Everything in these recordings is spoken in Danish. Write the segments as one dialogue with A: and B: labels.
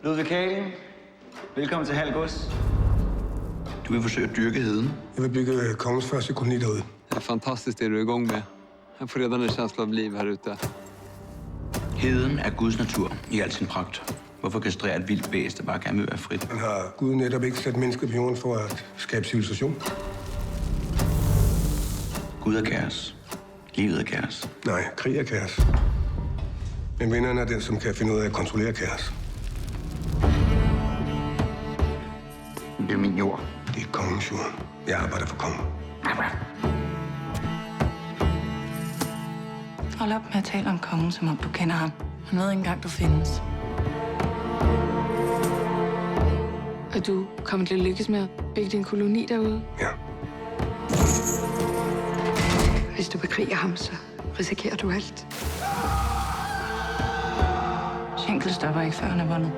A: Ludvig Kagen, velkommen til Halgås.
B: Du vil forsøge at dyrke heden.
C: Jeg vil bygge kongens første koloni derude.
D: Det er fantastisk, det du er i gang med. Jeg får redan en känsla av liv her ute.
B: Heden er Guds natur i al sin pragt. Hvorfor kastrere et vildt bæst, der bare gerne vil være frit?
C: Man har Gud netop ikke sat mennesket på jorden for at skabe civilisation.
B: Gud er kaos. Livet er kaos.
C: Nej, krig er kaos. Men vinderen er den, som kan finde ud af at kontrollere kaos.
B: Det er min jord.
C: Det er kongens jord. Jeg arbejder for kongen.
E: Hold op med at tale om kongen, som om du kender ham. Han ved ikke engang, du findes.
F: Og du kommer til at lykkes med at bygge din koloni derude?
C: Ja.
F: Hvis du bekriger ham, så risikerer du alt.
E: Schenkel stopper ikke, før han er vundet.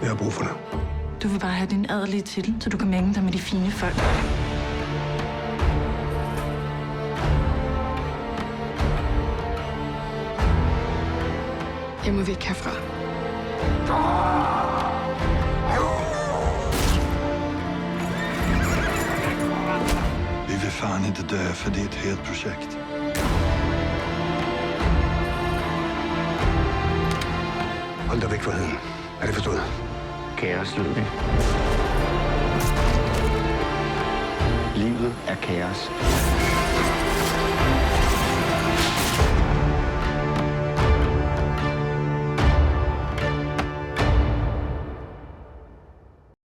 C: Jeg har brug for dig.
E: Du vil bare have din adelige titel, så du kan mænge dig med de fine folk.
F: Jeg må væk herfra.
G: Vi vil fan inte dö, för det är ett helt projekt.
C: Hold dig væk fra heden. Er det forstået?
A: Kaos, Ludvig. Livet er kaos.